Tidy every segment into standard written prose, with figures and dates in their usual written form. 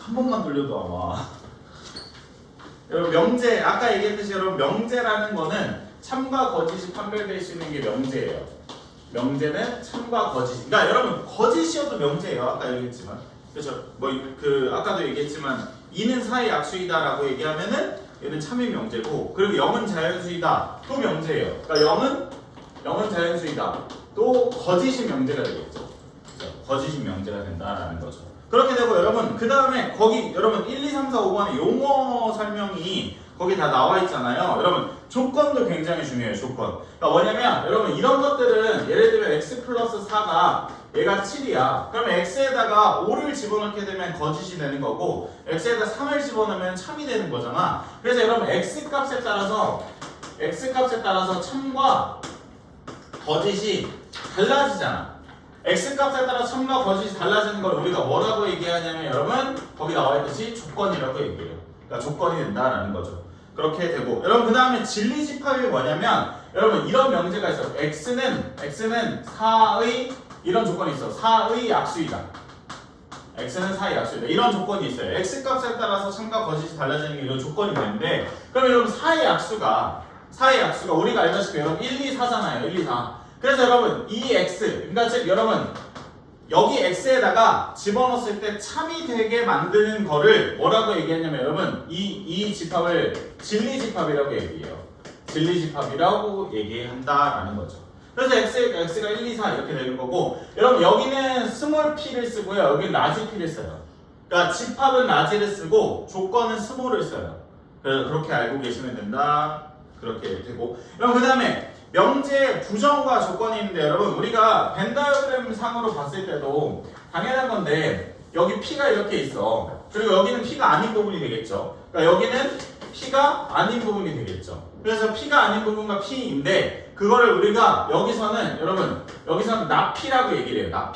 한 번만 돌려도 아마 여러분 명제 아까 얘기했듯이 여러분 명제라는 거는 참과 거짓이 판별될 수 있는 게 명제예요. 명제는 참과 거짓. 그러니까 여러분 거짓이어도 명제예요. 아까 얘기했지만 그렇죠. 뭐 그 아까도 얘기했지만 2는 4의 약수이다라고 얘기하면은 얘는 참인 명제고 그리고 0은 자연수이다 또 명제예요. 그러니까 0은 자연수이다 또 거짓인 명제가 되겠죠. 그렇죠? 거짓인 명제가 된다라는 거죠. 그렇게 되고 여러분 그 다음에 거기 여러분 1, 2, 3, 4, 5번에 용어 설명이 거기 다 나와 있잖아요. 여러분 조건도 굉장히 중요해요. 조건. 그러니까 뭐냐면 여러분 이런 것들은 예를 들면 x 플러스 4가 얘가 7이야. 그러면 x에다가 5를 집어넣게 되면 거짓이 되는 거고 x에다 3을 집어넣으면 참이 되는 거잖아. 그래서 여러분 x 값에 따라서 참과 거짓이 달라지잖아. x 값에 따라 참과 거짓이 달라지는 걸 우리가 뭐라고 얘기하냐면 여러분 거기 나와 있듯이 조건이라고 얘기해요. 그러니까 조건이 된다라는 거죠. 그렇게 되고 여러분 그 다음에 진리집합이 뭐냐면 여러분 이런 명제가 있어요. x는 4의 이런 조건이 있어. 4의 약수이다. x는 4의 약수이다. 이런 조건이 있어요. x 값에 따라서 참과 거짓이 달라지는 게 이런 조건이 되는데 그럼 여러분 4의 약수가 우리가 알다시피 여러분 1, 2, 4잖아요. 1, 2, 4. 그래서 여러분 이 x 그러니까 즉 여러분 여기 x에다가 집어넣었을 때 참이 되게 만드는 거를 뭐라고 얘기했냐면 여러분 이 집합을 진리집합이라고 얘기해요. 진리집합이라고 얘기한다라는 거죠. 그래서 x가 1, 2, 4 이렇게 되는 거고 여러분 여기는 스몰 p를 쓰고요. 여기는 라지 p를 써요. 그러니까 집합은 라지를 쓰고 조건은 스몰을 써요. 그래서 그렇게 알고 계시면 된다. 그렇게 되고 여러분 그 다음에 명제 부정과 조건이 있는데 여러분 우리가 벤 다이어그램 상으로 봤을 때도 당연한 건데 여기 P가 이렇게 있어. 그리고 여기는 P가 아닌 부분이 되겠죠. 그러니까 여기는 P가 아닌 부분이 되겠죠. 그래서 P가 아닌 부분과 P인데 그거를 우리가 여기서는 나P라고 얘기를 해요.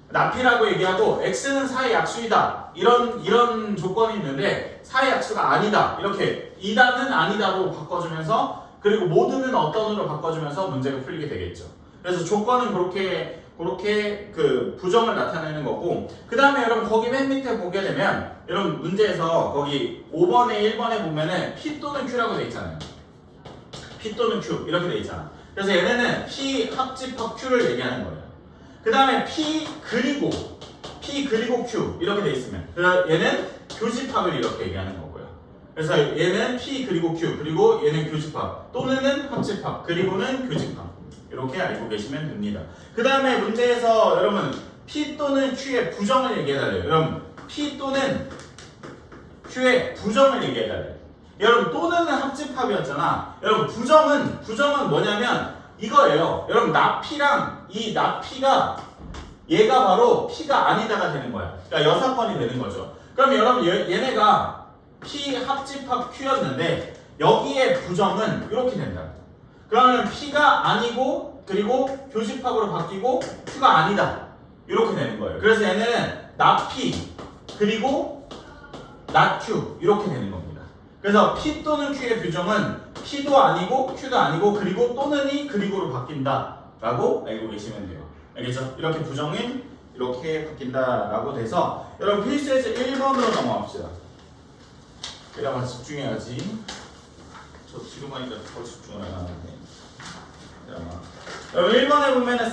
나P라고 얘기하고 X는 4의 약수이다. 이런 조건이 있는데 4의 약수가 아니다. 이렇게 이다는 아니다로 바꿔주면서 그리고 모두는 어떤으로 바꿔주면서 문제가 풀리게 되겠죠. 그래서 조건은 그렇게 그 부정을 나타내는 거고 그 다음에 여러분 거기 맨 밑에 보게 되면 여러분 문제에서 거기 5번에 1번에 보면은 P 또는 Q라고 돼 있잖아요. P 또는 Q 이렇게 돼 있잖아. 그래서 얘네는 P 합집합 Q를 얘기하는 거예요. 그 다음에 P 그리고 Q 이렇게 돼 있으면 얘는 교집합을 이렇게 얘기하는 거고요. 그래서 얘는 P 그리고 Q 그리고 얘는 교집합 또는 합집합 그리고는 교집합 이렇게 알고 계시면 됩니다. 그 다음에 문제에서 여러분 P 또는 Q의 부정을 얘기해달래요. 여러분 P 또는 Q의 부정을 얘기해달래요. 여러분 또는 합집합이었잖아. 여러분 부정은 뭐냐면 이거예요. 여러분 나P랑 이 나P가 얘가 바로 P가 아니다가 되는 거야. 그러니까 여사건이 되는 거죠. 그럼 여러분 얘네가 P 합집합 Q였는데 여기에 부정은 이렇게 된다. 그러면 P가 아니고 그리고 교집합으로 바뀌고 Q가 아니다. 이렇게 되는 거예요. 그래서 얘는 나 P 그리고 나 Q 이렇게 되는 겁니다. 그래서 P 또는 Q의 부정은 P도 아니고 Q도 아니고 그리고 또는이 그리고로 바뀐다 라고 알고 계시면 돼요. 알겠죠? 이렇게 부정은 이렇게 바뀐다 라고 돼서 여러분 필수에서 1번으로 넘어갑시다. 그래야만 집중해야지. 저 지금 하니까 더 집중을 안 하는데. 여러분 1번에 보면은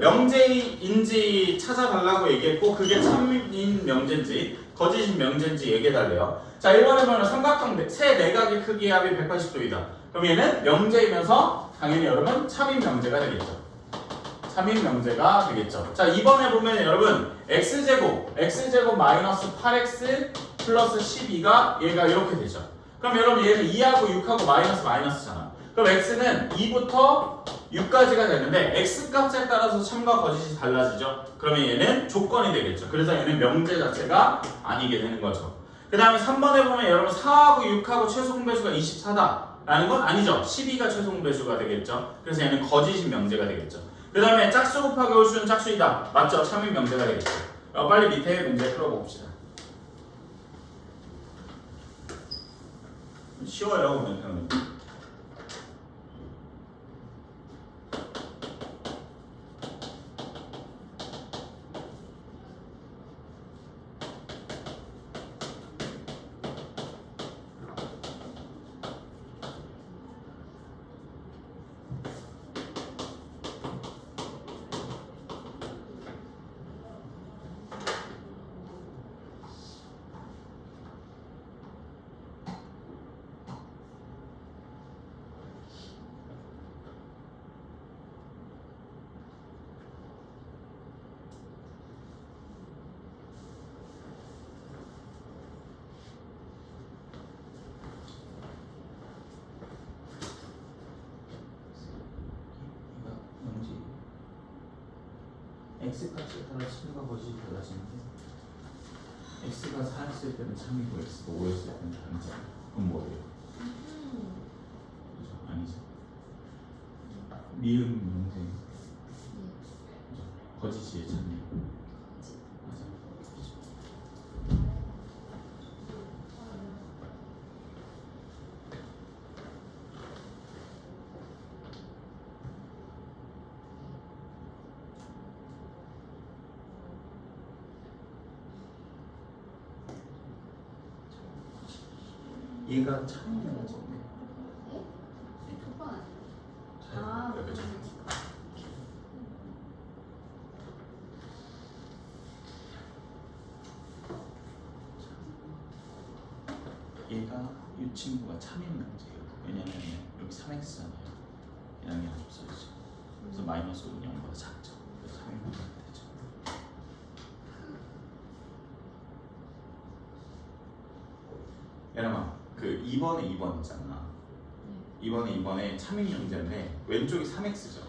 명제인지 찾아달라고 얘기했고 그게 참인 명제인지 거짓인 명제인지 얘기해달래요. 자 1번에 보면 삼각형 세 내각의 크기 합이 180도이다. 그럼 얘는 명제이면서 당연히 여러분 참인 명제가 되겠죠. 참인 명제가 되겠죠. 자 2번에 보면 여러분 x제곱 마이너스 8x 플러스 12가 얘가 이렇게 되죠. 그럼 여러분 얘는 2하고 6하고 마이너스잖아. 그럼 x는 2부터 6까지가 되는데 x 값에 따라서 참과 거짓이 달라지죠. 그러면 얘는 조건이 되겠죠. 그래서 얘는 명제 자체가 아니게 되는 거죠. 그 다음에 3번에 보면 여러분 4하고 6하고 최소 공배수가 24다 라는 건 아니죠. 12가 최소 공배수가 되겠죠. 그래서 얘는 거짓인 명제가 되겠죠. 그 다음에 짝수 곱하기 홀수는 짝수이다. 맞죠? 참인 명제가 되겠죠. 빨리 밑에 문제 풀어봅시다. 쉬워요 오늘 배우는. x 값에 따라 참과 거짓이 달라지는데 x가 4였을 때는 참이고 x가 5였을 때는 다르잖아. 그럼 뭐예요? 그죠? 아니죠. 미음 명생 그죠? 거짓이 참이 맞아. 그죠? 얘가 참이는 거지. 아, 그죠? 얘가 이 친구가 참인 문제예요. 왜냐면 여기 3x잖아요. 양이 안 없어지죠. 그래서 마이너스 5는 0보다 작죠. 그래서 3인 문제가 되죠. 여러분 그 2번에 2번이잖아. 2번에 참인 문제인데 왼쪽이 3x죠.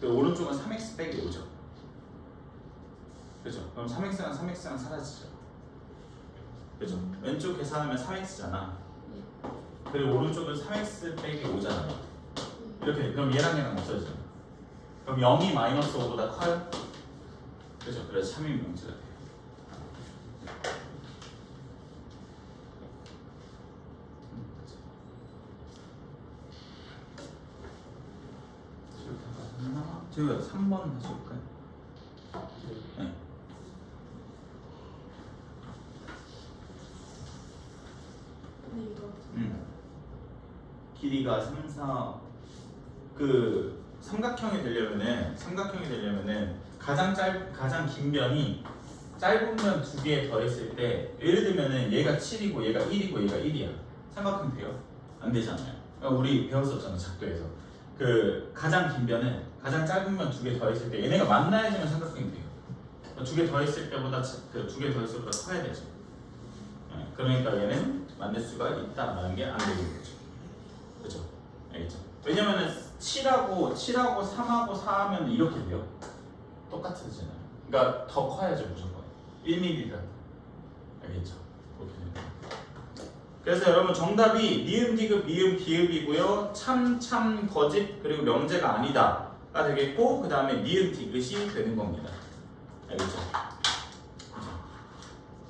오른쪽은 3x 빼기 5죠. 그죠? 그럼 3x랑 3x랑 사라지죠. 그죠? 왼쪽 계산하면 3x잖아. 그리고 오른쪽은 3x 빼기 5잖아. 이렇게 그럼 얘랑 없어지잖아. 그럼 0이 마이너스 5보다 커요? 그죠? 그래서 참인 문제가 돼요. 저희가 3번 다시 볼까요? 네. 길이가 3, 4 그 삼각형이 되려면은 가장 긴 변이 짧은 면 2개 더했을 때 예를 들면은 얘가 7이고 얘가 1이고 얘가 1이야. 삼각형 돼요? 안 되잖아요. 그러니까 우리 배웠었잖아 작도에서. 그 가장 긴 변은 가장 짧은 면 2개 더했을 때 얘네가 만나야지만 삼각형이 돼요. 2개 더했을 때보다 그 2개 더했을 때보다 커야 되죠. 그러니까 얘는 만들 수가 있다라는 게 안 되는 거죠. 그죠? 알겠죠? 왜냐면은 7하고 3하고 4하면 이렇게 돼요. 똑같아지잖아요. 그러니까 더 커야죠 무조건. 1mm가. 알겠죠? 그렇게 됩니다. 그래서 여러분 정답이 니은 디귿 미음 비읍이고요. 참 거짓 그리고 명제가 아니다가 되겠고 그 다음에 니은 디귿이 되는 겁니다. 알겠죠?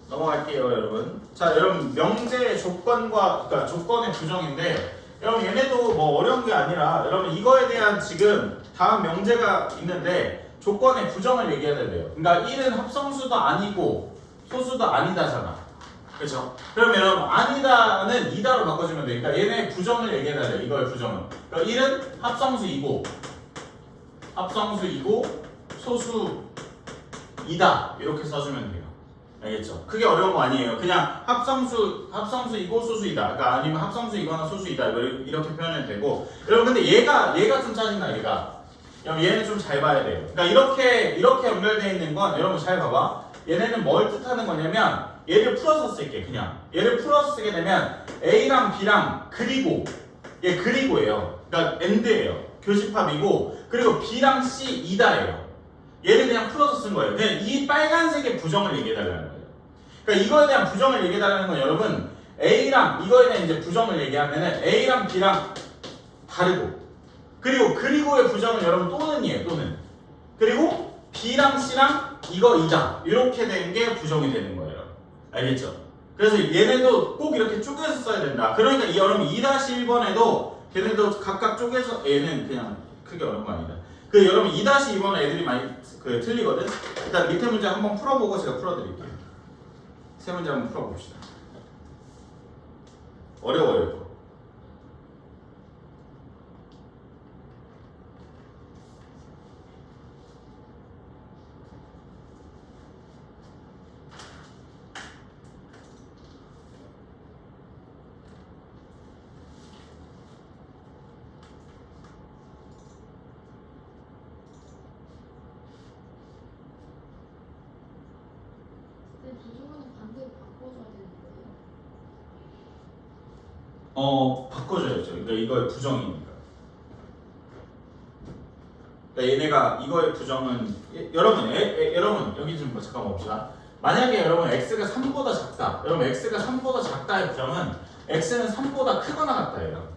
넘어갈게요 여러분. 자 여러분 명제의 조건과 그러니까 조건의 부정인데 여러분 얘네도 뭐 어려운 게 아니라 여러분 이거에 대한 지금 다음 명제가 있는데 조건의 부정을 얘기해야 돼요. 그러니까 1은 합성수도 아니고 소수도 아니다잖아. 그렇죠? 그러면 여러분 아니다는 이다로 바꿔주면 돼. 그러니까 얘네 부정을 얘기해야 돼. 이거의 부정은. 그러니까 1은 합성수이고 소수이다 이렇게 써주면 돼요. 알겠죠? 그게 어려운 거 아니에요. 그냥 합성수이고 소수이다. 그러니까 아니면 합성수이거나 소수이다. 이렇게 표현해도 되고. 여러분 근데 얘가 좀 짜증나 얘가. 여러분 얘는 좀 잘 봐야 돼요. 그러니까 이렇게 연결되어 있는 건 여러분 잘 봐봐. 얘네는 뭘 뜻하는 거냐면 얘를 풀어서 쓸게 그냥. 얘를 풀어서 쓰게 되면 A랑 B랑 그리고예요. 그러니까 AND예요. 교집합이고 그리고 B랑 C 이다예요. 얘를 그냥 풀어서 쓴 거예요. 그냥 이 빨간색의 부정을 얘기해달라는 거예요. 그러니까 이거에 대한 부정을 얘기해달라는 건 여러분 A랑 이거에 대한 이제 부정을 얘기하면은 A랑 B랑 다르고 그리고의 부정은 여러분 또는이에요. 또는 그리고 B랑 C랑 이다 이렇게 된 게 부정이 되는 거예요. 알겠죠? 그래서 얘네도 꼭 이렇게 쪼개서 써야 된다. 그러니까 이 여러분 2-1번에도 걔네도 각각 쪼개서 얘는 그냥 크게 어려운 거 아니다. 그 여러분 2-2번은 애들이 많이 틀리거든. 일단 밑에 문제 한번 풀어보고 제가 풀어드릴게요. 세 문제 한번 풀어봅시다. 어려워요 이거. 부정하는 반대로 바꿔줘야 되는 거예요? 바꿔줘야죠. 그러니까 이거의 부정이니까. 그러니까 얘네가 이거의 부정은 여러분 여러분 여기 좀 잠깐만 봅시다. 만약에 여러분 x가 3보다 작다. 여러분 x가 3보다 작다의 부정은 x는 3보다 크거나 같다예요.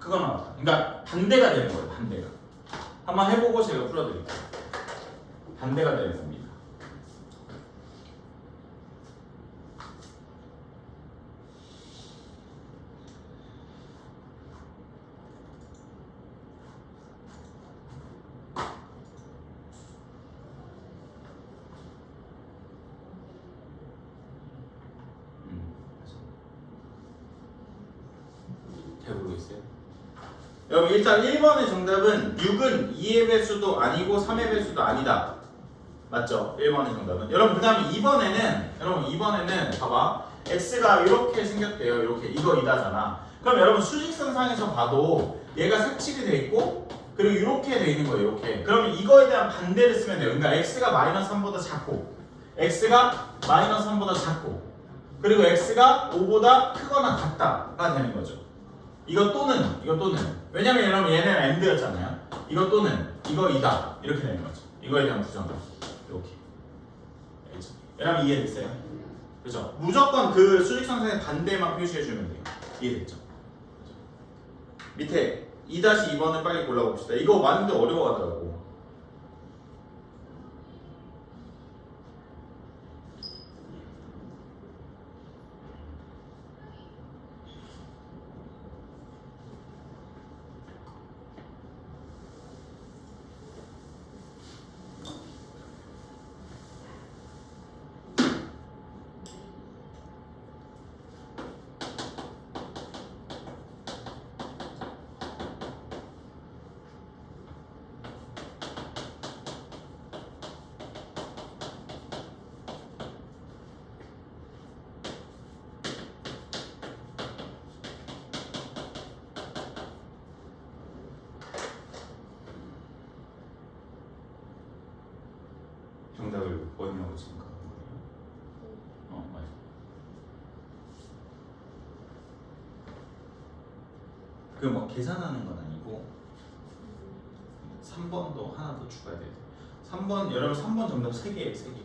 크거나 같다. 그러니까 반대가 되는 거예요. 반대가. 한번 해보고 제가 풀어드릴게요. 반대가 되는 겁니다. 잘 모르겠어요. 여러분 일단 1번의 정답은 6은 2의 배수도 아니고 3의 배수도 아니다. 맞죠? 1번의 정답은. 여러분 그 다음에 2번에는 봐봐. x가 이렇게 생겼대요. 이렇게 이거 이다잖아. 그럼 여러분 수직선상에서 봐도 얘가 색칠이 돼 있고 그리고 이렇게 돼 있는 거예요. 이렇게. 그러면 이거에 대한 반대를 쓰면 돼요. 그러니까 x가 마이너스 3보다 작고 x가 마이너스 3보다 작고 그리고 x가 5보다 크거나 같다가 되는 거죠. 이거 또는 왜냐면 여러분 얘는 and였잖아요. 이거 또는 이거이다 이렇게 되는 거죠. 이거에 대한 부정은 이렇게. 알겠죠? 여러분 이해됐어요? 그죠? 무조건 그 수직선상의 반대만 표시해주면 돼요. 이해됐죠? 그죠? 밑에 2-2번을 빨리 골라봅시다. 이거 많은데 어려워하더라고. 정답을 뭐냐고 생각하는 거예요? 맞아. 그 뭐 계산하는 건 아니고 3번도 하나 더 추가해야 돼요. 3번 여러분 3번 정답 3개예요. 3개.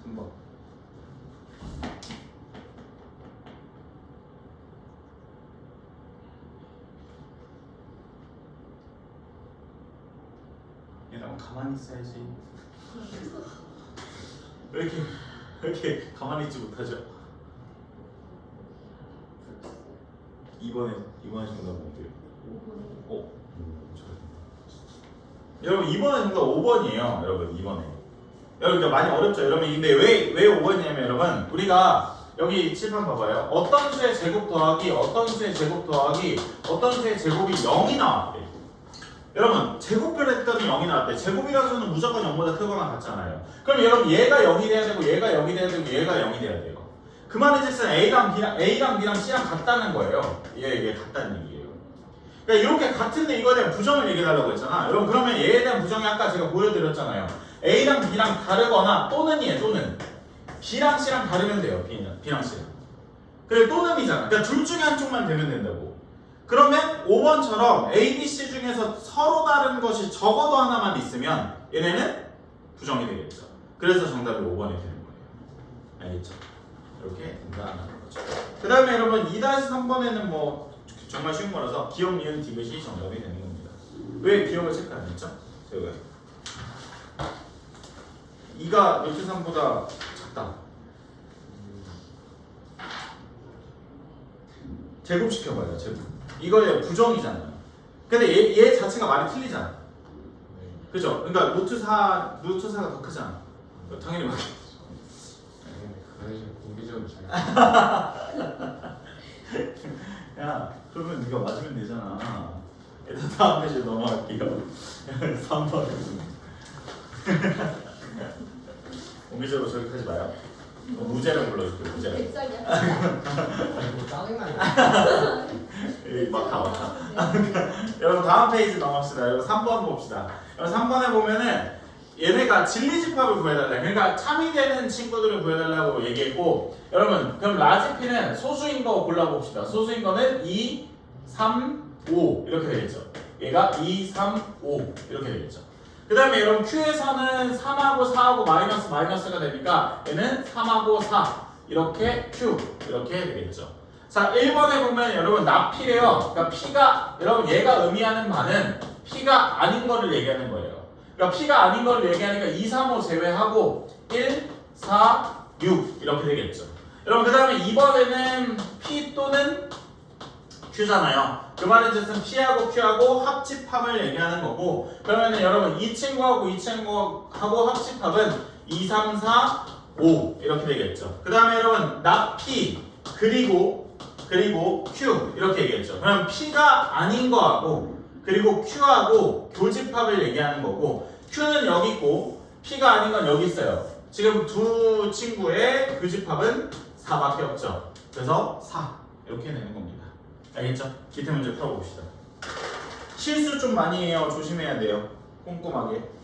3번. 얘랑 가만히 있어야지. 왜 이렇게 가만히 있지 못하죠? 2번에 정답 뭔데요? 5번. 여러분 2번의 정답 5번이에요. 여러분 2번에. 여러분 그러니까 많이 어렵죠. 여러분 근데 왜 5번이냐면 여러분 우리가 여기 칠판 봐봐요. 어떤 수의 제곱 더하기 어떤 수의 제곱 더하기 어떤 수의 제곱이 0이 나왔대. 여러분 제곱을 했더니 0이 나왔대. 제곱이라는 수는 무조건 0보다 크거나 같잖아요. 그럼 여러분 얘가 0이 돼야 되고 얘가 0이 돼야 되고 얘가 0이 돼야 돼요. 그 말인즉슨 A랑 B랑 C랑 같다는 거예요. 이게 같다는 얘기예요. 그러니까 이렇게 같은데 이거에 대한 부정을 얘기해달라고 했잖아. 여러분 그러면 얘에 대한 부정이 아까 제가 보여드렸잖아요. A랑 B랑 다르거나 또는이에요. 또는 B랑 C랑 다르면 돼요. B랑 C랑. 그래 또는이잖아. 그러니까 둘 중에 한쪽만 되면 된다고. 그러면 5번처럼 A, B, C 중에서 서로 다른 것이 적어도 하나만 있으면 얘네는 부정이 되겠죠. 그래서 정답이 5번이 되는 거예요. 알겠죠? 이렇게 된다는 거죠. 그 다음에 여러분 2-3번에는 뭐 정말 쉬운 거라서 기억, 니은, 디귿이 정답이 되는 겁니다. 왜 기억을 체크 안 했죠? 제가 2가 루트 3보다 작다. 제곱시켜봐요. 제곱. 이거의 부정이잖아요. 근데 얘 자체가 말이 틀리잖아. 그죠? 그러니까 루트사가 더 크잖아. 당연히 맞겠죠. 공기적으로 잘. 야, 그러면 네가 맞으면 되잖아. 일단 다음 페이지 넘어갈게요. 3번. 공기적으로 저기까지 마요. 무죄를 불러줄게요. 무죄. 백작이야. 아이고 짜증나네. 막다. 여러분 다음 페이지 넘어갑시다. 여러분 3번 봅시다. 여러분 3번에 보면은 얘네가 진리집합을 구해달라. 그러니까 참이 되는 친구들을 구해달라고 얘기했고, 여러분 그럼 라지피는 소수인 거 골라봅시다. 소수인 거는 2, 3, 5 이렇게 되겠죠. 얘가 2, 3, 5 이렇게 되겠죠. 그 다음에 여러분 Q에서는 3하고 4하고 마이너스가 되니까 얘는 3하고 4 이렇게 Q 이렇게 되겠죠. 자 1번에 보면 여러분 납피래요. 그러니까 P가 여러분 얘가 의미하는 바는 P가 아닌 거를 얘기하는 거예요. 그러니까 P가 아닌 거를 얘기하니까 2, 3, 5 제외하고 1, 4, 6 이렇게 되겠죠. 여러분 그 다음에 2번에는 P 또는 Q잖아요. 그 말은 뜻은 P하고 Q하고 합집합을 얘기하는 거고 그러면은 여러분 이 친구하고 이 친구하고 합집합은 2, 3, 4, 5 이렇게 되겠죠. 그 다음에 여러분 납 P 그리고 Q 이렇게 얘기했죠. 그럼 P가 아닌 거하고 그리고 Q하고 교집합을 얘기하는 거고 Q는 여기 있고 P가 아닌 건 여기 있어요. 지금 두 친구의 교집합은 4밖에 없죠. 그래서 4 이렇게 내는 겁니다. 알겠죠? 기태 문제 풀어봅시다. 실수 좀 많이 해요. 조심해야 돼요. 꼼꼼하게.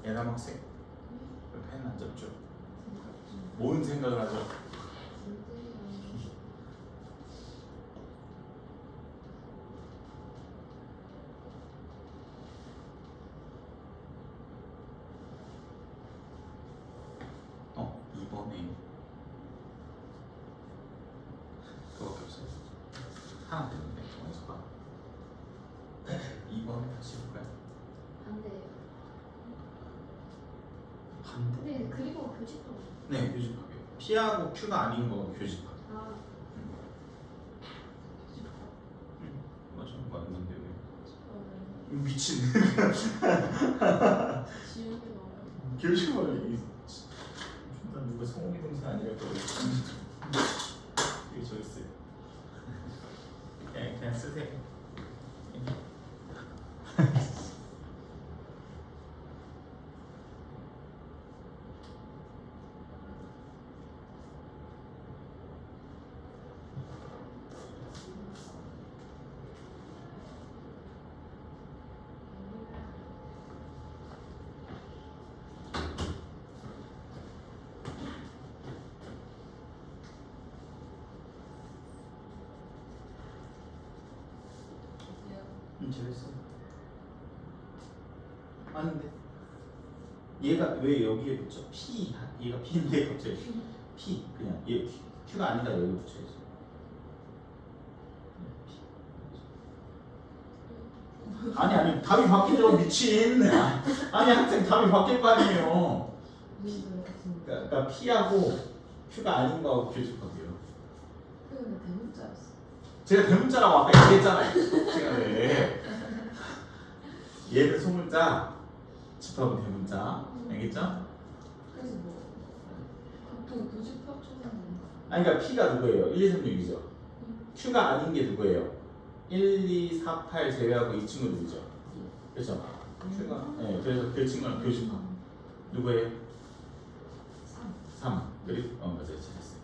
예남 학생 펜 안 잡죠? 뭔 생각을 하죠? 이번에 그거밖에 없어요. 하나 되는데 원서가 2번에 다시 볼까요? 반대예요. 반대? 근데 그리고 교집합. 네, 교집합이요. P하고 Q가 아닌 거 교집합. 아, 맞아, 맞는데 왜? 저는 미친. 지우기 어려워. 교집합을 이 나 누가 성우기 동생 아니랄까 이게 저 있어요. 그냥 쓰세요. 재밌어. 아닌데 얘가 왜 여기에 붙여? P 얘가 P인데 갑자기 P 그냥 얘 Q가 아니다 여기 붙여야지. 아니 답이 바뀌죠 미친. 아니 학생 답이 바뀔 거 아니에요. 그러니까 P하고 Q가 아닌 거하고 교집합이에요. 근데 대문자였어. 제가 대문자라고 아까 얘기했잖아요. 제가 왜 얘는 소문자, 집합은 대문자. 알겠죠? 그래서 뭐 보통 교집합 초상은 아니 그러니까 P가 누구예요? 1, 2, 3, 6이죠. Q가 아닌 게 누구예요? 1, 2, 4, 8 제외하고 이 친구 누구죠? 그렇죠? Q가 네, 그래서 그 친구는 교집합. 누구예요? 3. 그리고 맞아요. 잘했어요.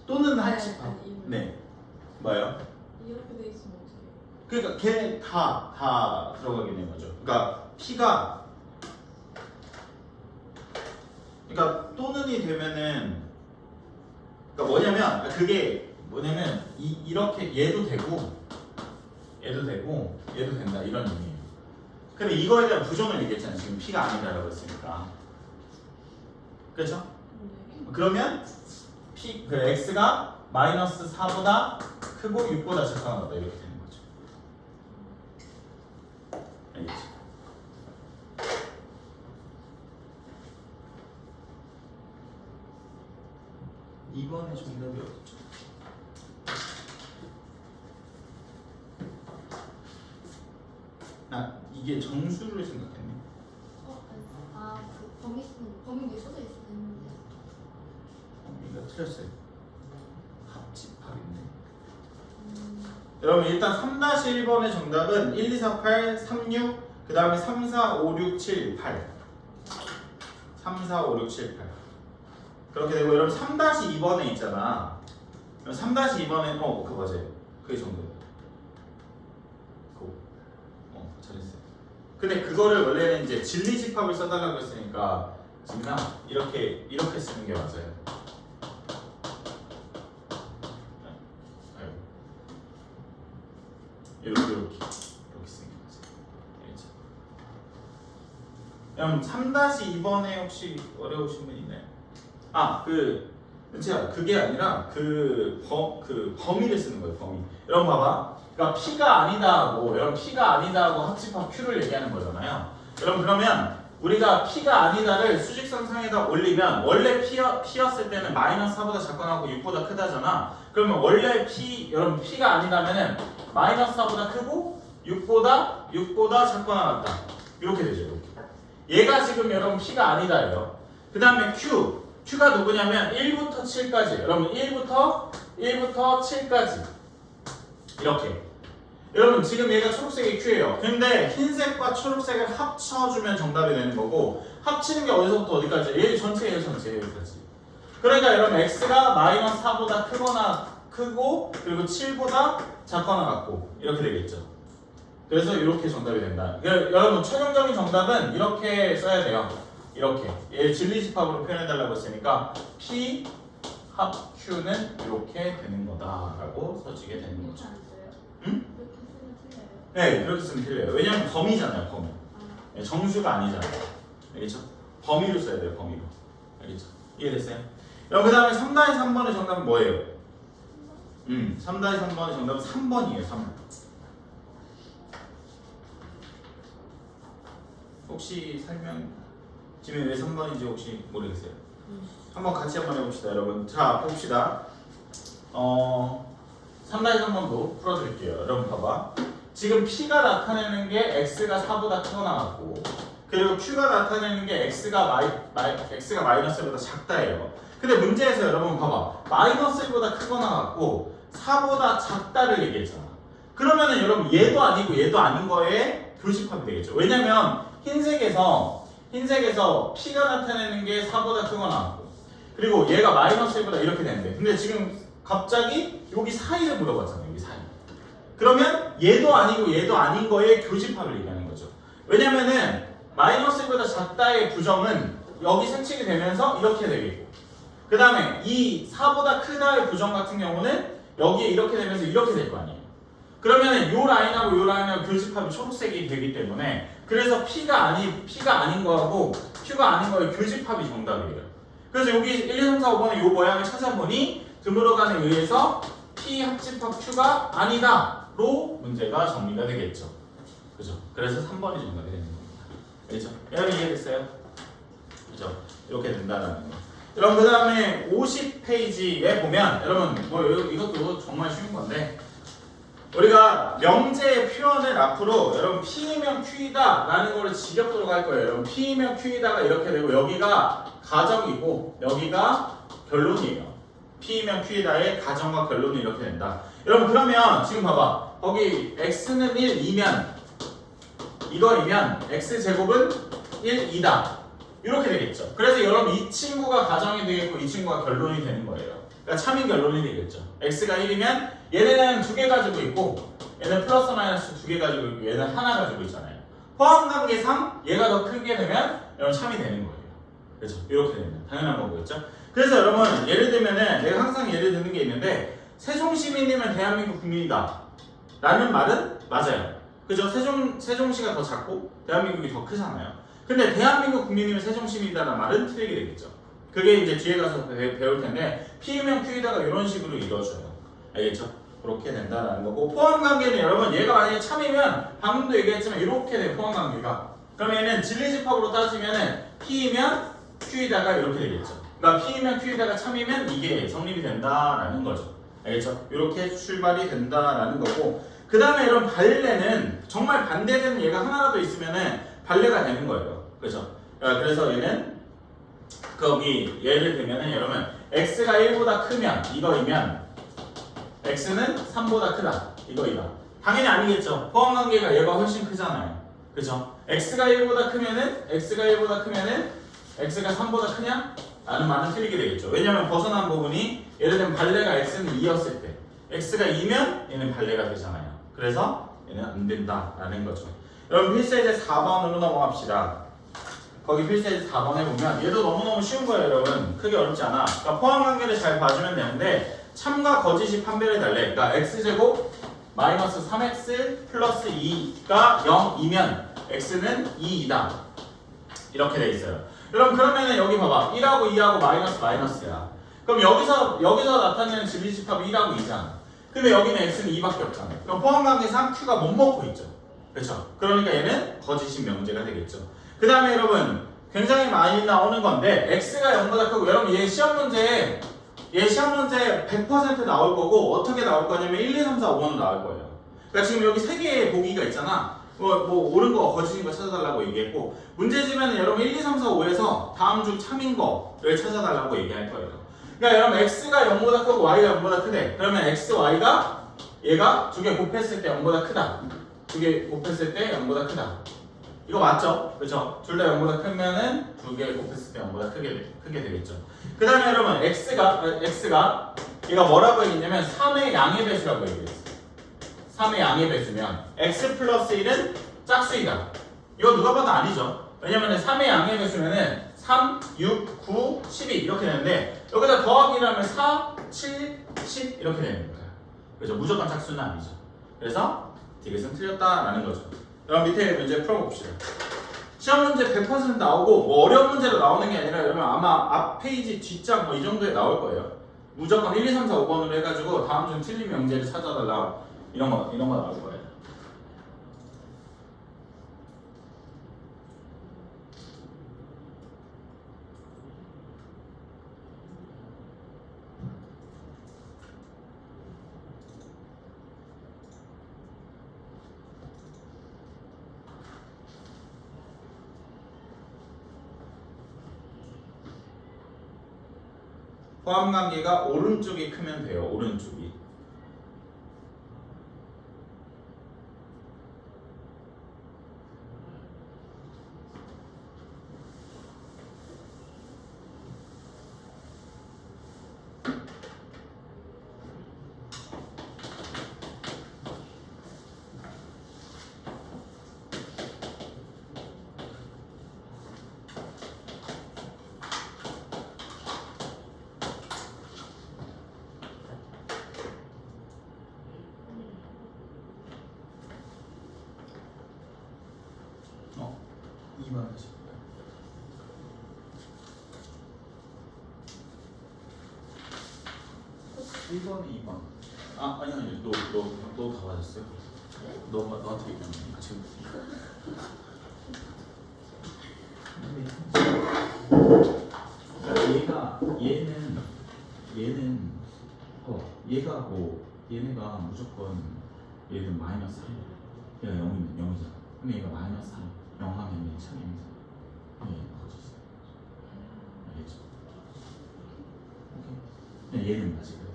또는 합집합. 네. 뭐요? 이렇게 돼 있으면 어떻게? 그러니까 걔 다 들어가게 되는 거죠. 그러니까 P가 그러니까 또는이 되면은 그러니까 뭐냐면 그게 뭐냐면 이렇게 얘도 되고 얘도 되고 얘도 된다 이런 의미예요. 근데 이거에 대한 부정을 얘기했잖아요. 지금 P가 아니다라고 했으니까. 그렇죠? 그러면 그 x가 마이너스 4보다 크고 6보다 작거나 이렇게 되는 거죠. 알겠죠? 2번의 정답이 어딨죠? 아, 이게 정수를 생각했네. 그 범위에 써져 있었는데. 이거 틀렸어요. 합집합인데. 여러분 일단 3-1번의 정답은 1, 2, 4, 8, 3, 6, 그 다음에 3, 4, 5, 6, 7, 8. 3, 4, 5, 6, 7, 8. 그렇게 되고 여러분 3-2번에 있잖아. 3-2번에 그거 맞아요. 그게 정답이야. 그거. 잘했어요. 근데 그거를 원래는 이제 진리집합을 써달라고 했으니까 지금 이렇게 쓰는 게 맞아요. 이렇게 쓰는 게 맞아요. 알겠죠? 그럼 3-2번에 혹시 어려우신 분 있나요? 은채야, 그게 아니라 범위를 쓰는 거예요. 범위. 여러분 봐봐. 그러니까 P가 아니다하고 여러분 P가 아니다하고 합집합 Q를 얘기하는 거잖아요. 여러분 그러면 우리가 P가 아니다를 수직선 상에다 올리면 원래 P였을 때는 마이너스 4보다 작거나 하고 6보다 크다잖아. 그러면 원래 여러분 P가 아니다면은 마이너스 4보다 크고 6보다 작거나 같다. 이렇게 되죠. 이렇게. 얘가 지금 여러분 P가 아니다예요. 그 다음에 Q가 누구냐면 1부터 7까지. 여러분 1부터 7까지. 이렇게. 여러분 지금 얘가 초록색이 Q예요. 근데 흰색과 초록색을 합쳐주면 정답이 되는 거고 합치는 게 어디서부터 어디까지? 얘 전체 여기까지. 그러니까 여러분 X가 마이너스 4보다 크고 그리고 7보다 작거나 같고 이렇게 되겠죠. 그래서 이렇게 정답이 된다. 여러분 최종적인 정답은 이렇게 써야 돼요. 이렇게 얘 진리집합으로 표현해달라고 했으니까 P 합 Q는 이렇게 되는 거다라고 써지게 되는 이렇게 거죠. 안 써요? 응? 이렇게 쓰면 틀려요. 네, 이렇게 쓰면 틀려요. 왜냐면 범위잖아요, 범위. 네, 정수가 아니잖아요. 알겠죠? 범위로 써야 돼요, 범위로. 알겠죠? 이해됐어요? 여러분 그 다음에 3-3번의 정답은 뭐예요? 3-3번의 정답은 3번이에요, 3번. 혹시 지금 왜 3번인지 혹시 모르겠어요? 한번 같이 한번 해봅시다, 여러분. 자, 봅시다. 3-3번도 풀어드릴게요. 여러분 봐봐. 지금 P가 나타내는 게 X가 4보다 크거나 같고 그리고 Q가 나타내는 게 X가 마이너스 1보다 작다예요. 근데 문제에서 여러분 봐봐. 마이너스 1보다 크거나 같고 4보다 작다를 얘기했잖아. 그러면은 여러분 얘도 아니고 얘도 아닌 거에 교집합이 되겠죠. 왜냐면 흰색에서 P가 나타내는 게 4보다 크거나 같고 그리고 얘가 마이너스 1보다 이렇게 되는데 근데 지금 갑자기 여기 사이를 물어봤잖아요. 여기 사이. 그러면 얘도 아니고 얘도 아닌 거에 교집합을 얘기하는 거죠. 왜냐면은 마이너스 1보다 작다의 부정은 여기 생략이 되면서 이렇게 되겠고 그 다음에 이 4보다 크다의 부정 같은 경우는 여기에 이렇게 되면서 이렇게 될 거 아니에요. 그러면은 요 라인하고 요 라인하고 교집합이 초록색이 되기 때문에 그래서 P가 아닌 거하고 Q가 아닌 거의 교집합이 정답이에요. 그래서 여기 1, 2, 3, 4, 5번의 요 모양을 찾아보니 드물어간에 의해서 P 합집합 Q가 아니다로 문제가 정리가 되겠죠. 그죠? 그래서 3번이 정답이 되는 겁니다. 그렇죠? 여러분 이해됐어요? 그죠? 이렇게 된다는 거. 여러분 그 다음에 50페이지에 보면 여러분 이것도 정말 쉬운 건데 우리가 명제의 표현을 앞으로 여러분 P이면 Q이다 라는 거를 직역도록 할 거예요. 여러분 P이면 Q이다가 이렇게 되고 여기가 가정이고 여기가 결론이에요. P이면 Q이다의 가정과 결론이 이렇게 된다. 여러분 그러면 지금 봐봐. 거기 X는 1이면 이거이면 X제곱은 1이다. 이렇게 되겠죠. 그래서 여러분 이 친구가 가정이 되겠고 이 친구가 결론이 되는 거예요. 그러니까 참인 결론이 되겠죠. X가 1이면 얘네는 2개 가지고 있고 얘는 플러스 마이너스 2개 가지고 있고 얘는 하나 가지고 있잖아요. 포함관계상 얘가 더 크게 되면 여러분 참이 되는 거예요. 그렇죠? 이렇게 되면 당연한 거겠죠. 그래서 여러분 예를 들면은 내가 항상 예를 드는 게 있는데 세종시민이면 대한민국 국민이다 라는 말은 맞아요. 그죠? 세종시가 더 작고 대한민국이 더 크잖아요. 근데 대한민국 국민이면 세종시민이다라는 말은 틀리게 되겠죠. 그게 이제 뒤에 가서 배울 텐데 P면 Q에다가 이런 식으로 이루어져요. 알겠죠? 그렇게 된다는 거고 포함관계는 여러분 얘가 만약에 참이면 방금도 얘기했지만 이렇게 돼요. 포함관계가. 그럼 얘는 진리집합으로 따지면은 P면 Q에다가 이렇게 되겠죠. 그러니까 P면 Q에다가 참이면 이게 성립이 된다라는 거죠. 알겠죠? 이렇게 출발이 된다라는 거고 그 다음에 이런 발레는 정말 반대되는 얘가 하나라도 있으면은 발레가 되는 거예요. 그죠? 그래서 얘는 거기 예를 들면은 여러분 x가 1보다 크면 이거이면 x는 3보다 크다 이거이다. 당연히 아니겠죠. 포함관계가 얘가 훨씬 크잖아요. 그죠? x가 1보다 크면은 x가 3보다 크냐? 라는 말은 틀리게 되겠죠. 왜냐면 벗어난 부분이 예를 들면 발레가 x는 2였을 때 x가 2면 얘는 발레가 되잖아요. 그래서 얘는 안 된다라는 거죠. 여러분 필세제 4번으로 넘어갑시다. 거기 필세제 4번에 보면 얘도 너무너무 쉬운 거예요 여러분. 크게 어렵지 않아. 그러니까 포함관계를 잘 봐주면 되는데 참과 거짓이 판별해 달래. 그러니까 x제곱 마이너스 3x 플러스 2가 0이면 x는 2이다. 이렇게 돼 있어요. 여러분 그러면은 여기 봐봐. 1하고 2하고 마이너스야. 그럼 여기서 나타내는 진리집합이 1하고 2잖아. 근데 여기는 x는 2밖에 없잖아. 그럼 포함관계상 q가 못 먹고 있죠. 그렇죠? 그러니까 얘는 거짓인 명제가 되겠죠. 그 다음에 여러분 굉장히 많이 나오는 건데 x가 0보다 크고 여러분 얘 시험 문제 100% 나올 거고 어떻게 나올 거냐면 1, 2, 3, 4, 5번 나올 거예요. 그러니까 지금 여기 3개의 보기가 있잖아. 뭐 옳은 거 거짓인 거 찾아달라고 얘기했고 문제지면은 여러분 1, 2, 3, 4, 5에서 다음 중 참인 거를 찾아달라고 얘기할 거예요. 그러니까 여러분 x가 0보다 크고 y가 0보다 크대. 그러면 x, y가 얘가 두 개 곱했을 때 0보다 크다. 두 개 곱했을 때 0보다 크다. 이거 맞죠? 그죠? 둘 다 0보다 크면은 두 개 곱했을 때 0보다 크게 되겠죠. 그 다음에 여러분 x가 얘가 뭐라고 얘기했냐면 3의 양의 배수라고 얘기했어요. 3의 양의 배수면 x 플러스 1은 짝수이다. 이거 누가 봐도 아니죠. 왜냐면 3의 양의 배수면은 3, 6, 9, 12 이렇게 되는데 여기다 더하기를 하면 4, 7, 10 이렇게 되는 거예요. 그죠? 무조건 짝수는 아니죠. 그래서 디귿은 틀렸다라는 거죠. 그럼 밑에 문제 풀어봅시다. 시험 문제 100% 나오고 뭐 어려운 문제로 나오는 게 아니라 여러분 아마 앞 페이지 뒷장 뭐 이 정도에 나올 거예요. 무조건 1, 2, 3, 4, 5번으로 해가지고 다음 중 틀린 명제를 찾아달라 이런 거 나올 거예요. 포함관계가 오른쪽이 크면 돼요. 오른쪽이. 아니 너 다 맞았어요? 너한테 얘기하는 거야 지금. 얘네가 무조건 얘는 마이너스 3. 얘가 0이면 0이잖아. 근데 얘가 마이너스 3. 0 하면 얘 참입니다. 거짓이야. 알겠죠? 오케이. 얘는 맞을 거야.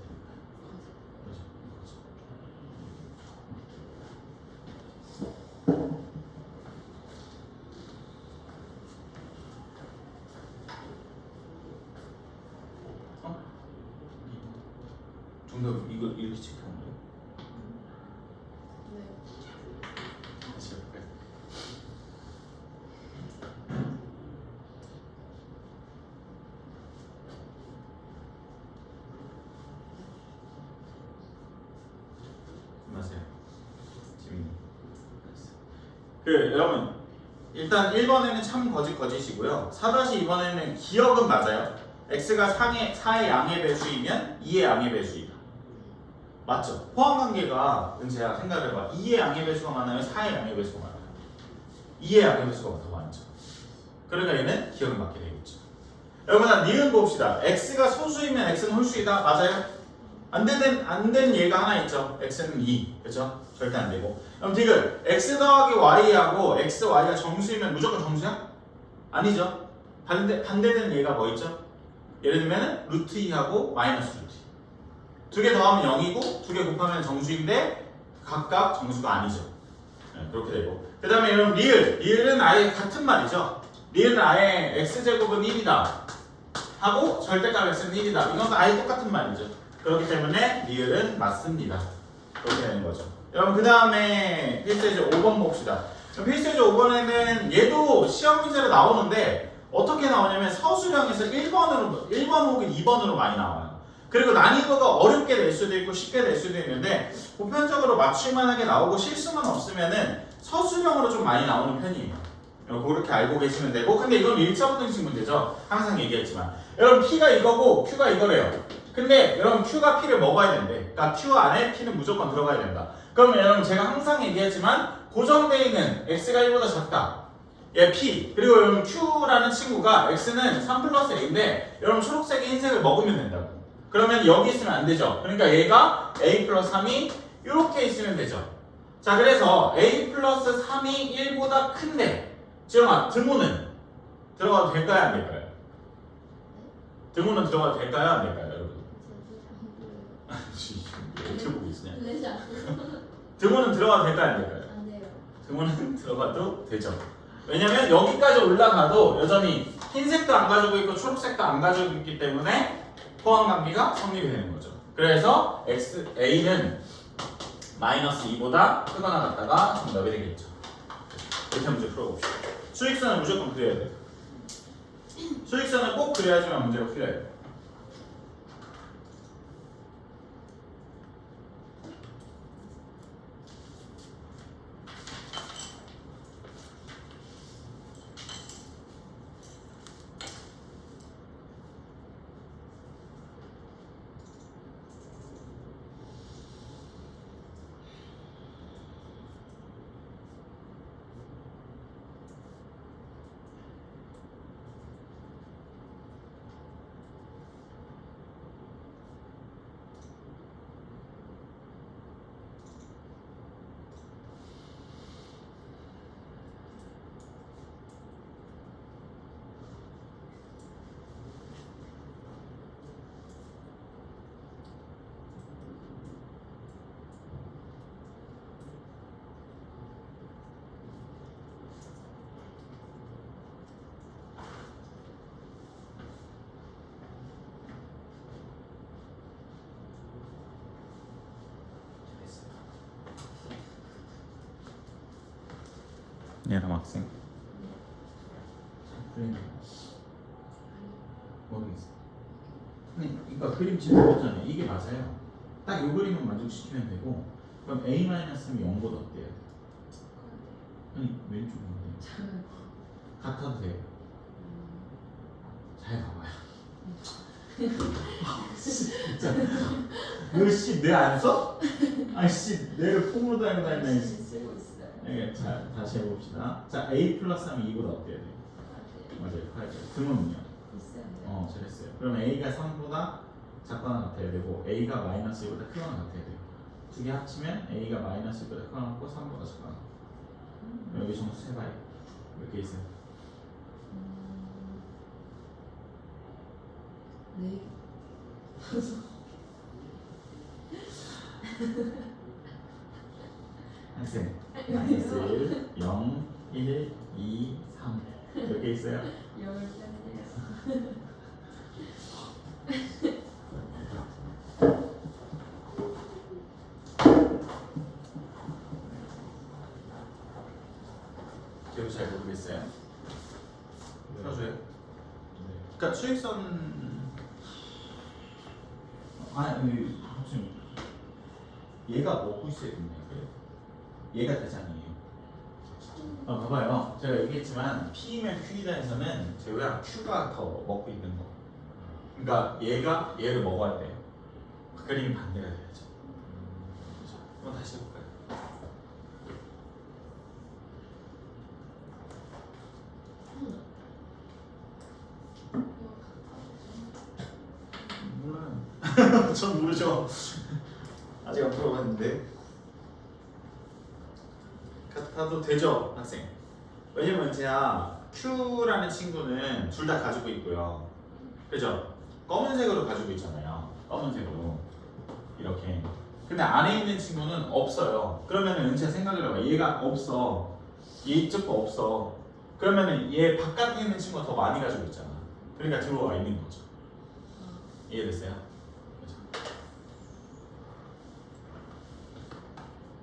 정답 이렇게 체크하는 거예요? 네. 다시 해볼까요? 맞아요. 재밌네. 여러분 일단 1번에는 참 거짓이고요. 4-2번에는 기억은 맞아요. x가 4의 양의 배수이면 2의 양의 배수이다. 맞죠? 포함관계가 은재야 생각해봐. 2의 양의 배수가 많아요? 4의 양의 배수가 많아요? 2의 양의 배수가 더 많죠. 그러니까 얘는 기억을 맞게 되겠죠. 여러분, 니은 봅시다. x가 소수이면 x는 홀수이다. 맞아요? 안 된 얘가 하나 있죠. x는 2. 그렇죠? 절대 안 되고. 그럼 디귿 x 더하기 y하고 x, y가 정수이면 무조건 정수야? 아니죠. 반대되는 얘가 뭐 있죠? 예를 들면 루트 2하고 마이너스 루트 2. 두 개 더하면 0이고 두 개 곱하면 정수인데 각각 정수가 아니죠. 네, 그렇게 되고. 그 다음에 여러분 리을은 아예 같은 말이죠. 리을은 아예 x제곱은 1이다 하고 절대값 x는 1이다. 이건 아예 똑같은 말이죠. 그렇기 때문에 리을은 맞습니다. 그렇게 되는 거죠. 여러분 그 다음에 필수예제 5번 봅시다. 필수예제 5번에는 얘도 시험 문제로 나오는데 어떻게 나오냐면 서술형에서 1번 혹은 2번으로 많이 나와요. 그리고 난이도가 어렵게 낼 수도 있고 쉽게 낼 수도 있는데 보편적으로 맞출만하게 나오고 실수만 없으면은 서술형으로 좀 많이 나오는 편이에요. 그렇게 알고 계시면 되고, 근데 이건 1차부터 등식 문제죠. 항상 얘기했지만 여러분 P가 이거고 Q가 이거래요. 근데 여러분 Q가 P를 먹어야 된대. 그러니까 Q 안에 P는 무조건 들어가야 된다. 그러면 여러분 제가 항상 얘기했지만 고정되어 있는 X가 1보다 작다. 얘 P. 그리고 여러분 Q라는 친구가 X는 3 플러스 A인데 여러분 초록색에 흰색을 먹으면 된다고. 그러면 여기 있으면 안 되죠. 그러니까 얘가 A 플러스 3이 이렇게 있으면 되죠. 자, 그래서 A 플러스 3이 1보다 큰데 지영아, 등호는 들어가도 될까요? 안 될까요? 등호는 들어가도 될까요? 안 될까요? 여러분? 어떻게 보고 있으냐? 등호는 들어가도 될까요? 안 될까요? 안 돼요. 등호는 들어가도 되죠. 왜냐면 여기까지 올라가도 여전히 흰색도 안 가지고 있고 초록색도 안 가지고 있기 때문에 포함관계가 성립이 되는 거죠. 그래서 A는 마이너스 2보다 크거나 같다가 정답이 되겠죠. 이렇게 문제 풀어봅시다. 수익선은 무조건 그려야 돼요. 수익선은 꼭 그려야지만 문제가 풀려요. 네, 남학생. 모르겠어. 그러니까 그림체 보잖아요. 이게 맞아요. 딱 이 그림만 만족시키면 되고, 그럼 A-는 0보다 어때요? 아니 왼쪽인데 같아도 돼요. 잘 봐봐요. 진짜 너씨 뇌 안 써? 아씨 뇌를 폼으로 다니는 쓰고 있어요. 네, 자 다시 해봅시다. 자 A 플러스 하면 2보다 어때야 돼요? 맞아요. 8죠. 등호는요? 있어요. 잘했어요. 그럼 A가 3보다 작거나 같아야 되고 A가 마이너스 2보다 크거나 같아야 돼요. 두 개 합치면 A가 마이너스 2보다 크거나 같고 3보다 작거나. 여기 정수 세봐요. 몇 개 있어요? 네. 학생 마이너스 1, 0, 1, 2, 3 몇 개 있어요? 10개네요. 저도 잘 모르겠어요. 풀어줘요. 그러니까 수익선 아니 무슨 얘가 먹고 있어야 된다 그래요. 얘가 대장이에요. 봐봐요. 제가 얘기했지만 P면 Q이다에서는 제가 Q가 더 먹고 있는 거. 그러니까 얘가 얘를 먹어야 돼요. 그림이 반대가 돼야죠. 그죠? 한번 다시 해볼까요? 몰라요. 전 모르죠. 아직 안 풀어봤는데. 같아도 되죠, 학생? 왜냐면 제가 Q라는 친구는 둘 다 가지고 있고요. 그죠? 검은색으로 가지고 있잖아요. 검은색으로. 이렇게. 근데 안에 있는 친구는 없어요. 그러면은 은채 생각을 해봐. 얘가 없어. 얘 이쪽도 없어. 그러면은 얘 바깥에 있는 친구가 더 많이 가지고 있잖아. 그러니까 들어와 있는 거죠. 이해됐어요? 그죠?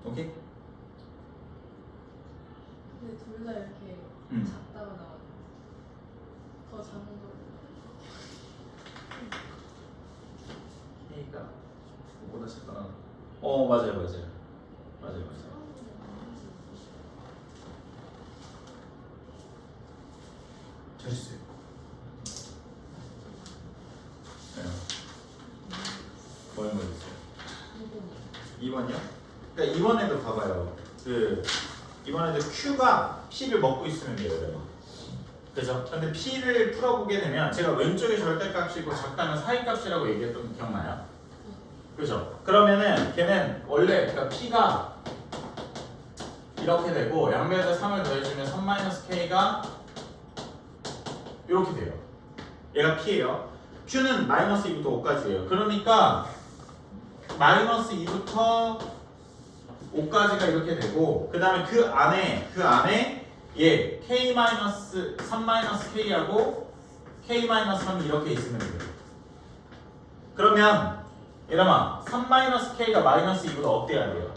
오케이? 근데 둘 다 이렇게 음. 작다고 나와요. 더 작은 거. K가 그거보다 작거나. 맞아요, 맞아요. 맞아요, 맞아요. 잘했어요. 네. 뭘 모르겠어요. 2번이요? 그러니까 이번에도 봐봐요. 이번에도 Q가 P를 먹고 있으면 돼요, 여러분. 그죠? 근데 P를 풀어보게 되면 제가 왼쪽에 절대값이고 작다면 사이값이라고 얘기했던 거 기억나요? 그죠? 그러면은 걔는 원래 그러니까 P가 이렇게 되고 양변에다 3을 더해주면 3-K가 이렇게 돼요. 얘가 P예요. Q는 마이너스 2부터 5까지예요. 그러니까 마이너스 2부터 5까지가 이렇게 되고 그 다음에 그 안에 얘 K-3-K하고 K-3이 이렇게 있으면 돼요. 그러면 얘들아 3-K가 마이너스 2보다 어때야 돼요?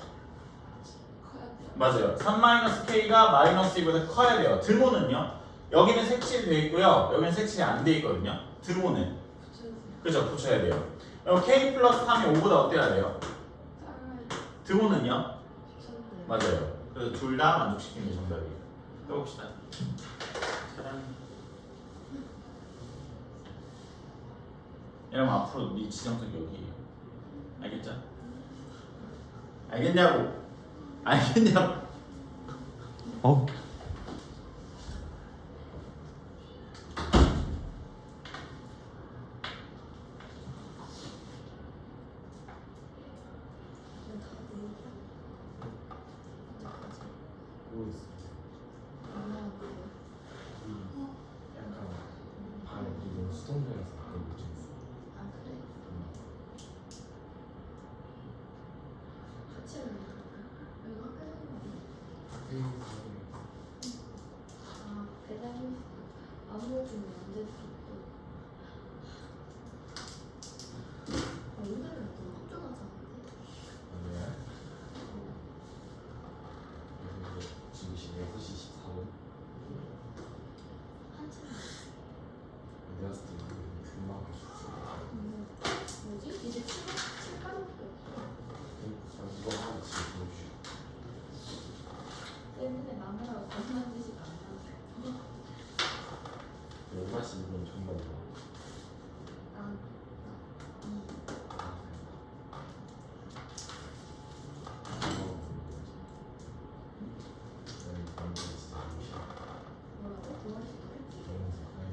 맞아요. 3-K가 마이너스 2보다 커야 돼요. 드모는요? 여기는 색칠이 되어 있고요. 여기는 색칠이 안 되어 있거든요. 드모는 그죠? 붙여야 돼요. 그럼 K 플러스 3이 5보다 어때야 돼요? 드모는요? 맞아요. 그래서 둘 다 만족시키는 게 정답이에요. 해봅시다. 짜란. 여러분 앞으로 네 지정석 여기에요. 알겠죠? 알겠냐고? 알겠냐고? 뭐 있어? 약간 발이 너무 수동적이어서 그걸 못 찾겠어. 아 그래? 같이 하는 거야? 여기 학교에서 아 배달을 아무것도 안 될 수 있고 오늘은 좀 걱정하지 않는데? 아니야? 그래서 지금 6시 14분. 한참 내가 봤을 때 금방 갈 수 있어. 뭐지? 이제 7까지밖에 없어 이거 하고 지금 보여주시고. 때문에 마누라가 겁나 짓이 많아 10시 2분 정말 좋아. 난 뭐라고? 도와줄 거야?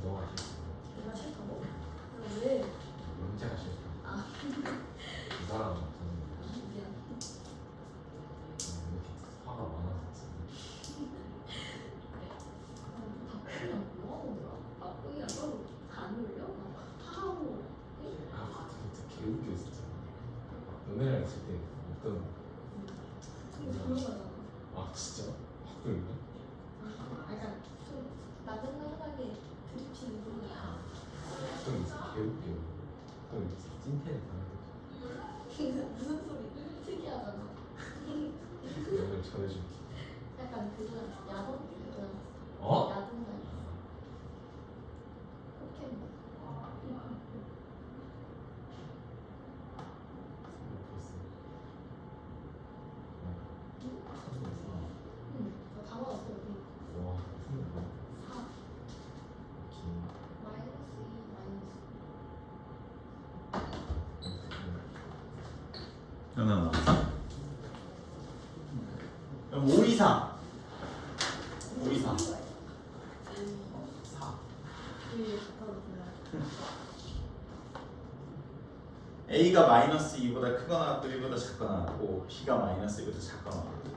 너가 싫어. 내가 싫다고? 그럼 왜? 문제가 싫다. 아 이 사람 같은 미안 이렇게 화가 많아서 바꾸랑 뭐하고 놀아? 바꾸기랑 서로 안 울려? 파하고 아 진짜 개웃겨 진짜. 연애를 했을 때 어떤 그런 거잖아 아 진짜 바꾸는가? 약간 좀 나긋나긋하게 들이치는 분이야 좀 개웃겨. 좀 찐텐 당할 무슨 소리 특이하잖아 때 연애를 전해줄게. 약간 그거 야동? 그거 어? 야동 닮았어 포켓몬 응, 다 먹었어 여기 4 마이너스 2 마이너스 그럼 5, 2, 4. 5, 2, 4. 4. 이게 같아도 그냥 A가 마이너스 2보다 크거나 3보다 작거나 같고 B가 마이너스 2보다 작거나 같고.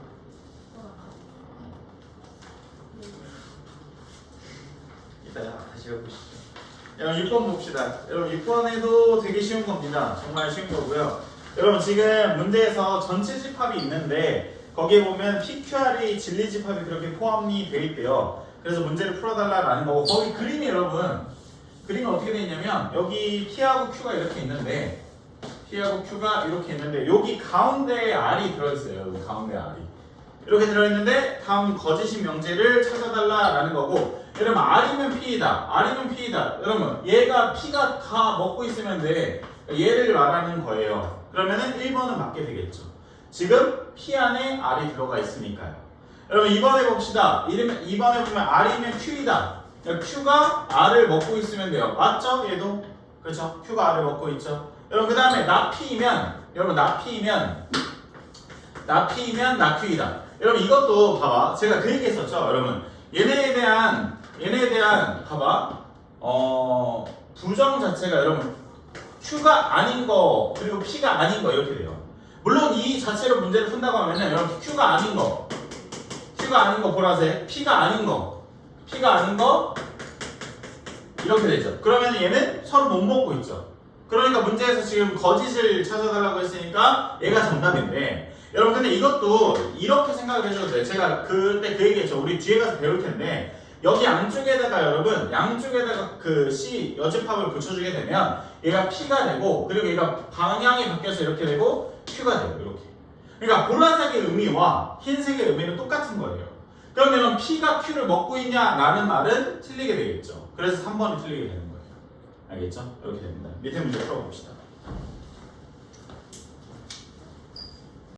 이따가 다시 해보시죠. 여러분 6번 봅시다. 여러분 6번에도 되게 쉬운 겁니다. 정말 쉬운 거고요. 여러분 지금 문제에서 전체 집합이 있는데 거기에 보면 PQR이 진리 집합이 그렇게 포함이 되어 있대요. 그래서 문제를 풀어달라는 거고 거기 그림이 여러분 그림이 어떻게 되어 있냐면 여기 P하고 Q가 이렇게 있는데 P하고 Q가 이렇게 있는데 여기 가운데에 R이 들어있어요. 여기 가운데 R이 이렇게 들어있는데 다음 거짓인 명제를 찾아달라라는 거고 여러분 R이면 P이다. R이면 P이다. 여러분 얘가 P가 다 먹고 있으면 돼. 얘를 말하는 거예요. 그러면은 1번은 맞게 되겠죠. 지금 P 안에 R이 들어가 있으니까요. 여러분 2번에 봅시다. 2번에 보면 R이면 Q이다. 그러니까 Q가 R을 먹고 있으면 돼요. 맞죠? 얘도? 그렇죠? Q가 R을 먹고 있죠. 여러분 그 다음에 나 P이면 여러분 나 P이면 나 Q이다. 여러분 이것도 봐봐. 제가 그 얘기 했었죠. 여러분 얘네에 대한 봐봐. 부정 자체가 여러분 Q가 아닌 거 그리고 P가 아닌 거 이렇게 돼요. 물론 이 자체로 문제를 푼다고 하면은 여러분 Q가 아닌 거 보라색, P가 아닌 거 이렇게 되죠. 그러면 얘는 서로 못 먹고 있죠. 그러니까 문제에서 지금 거짓을 찾아달라고 했으니까 얘가 정답인데 여러분 근데 이것도 이렇게 생각을 해줘도 돼요. 제가 그때 그 얘기했죠. 우리 뒤에 가서 배울 텐데 여기 양쪽에다가 여러분 양쪽에다가 그 C 여집합을 붙여주게 되면 얘가 P가 되고 그리고 얘가 방향이 바뀌어서 이렇게 되고 Q가 돼요. 이렇게. 그러니까 보라색의 의미와 흰색의 의미는 똑같은 거예요. 그러면 P가 Q를 먹고 있냐라는 말은 틀리게 되겠죠. 그래서 3번이 틀리게 되는 거예요. 알겠죠? 이렇게 됩니다. 밑에 문제 풀어봅시다.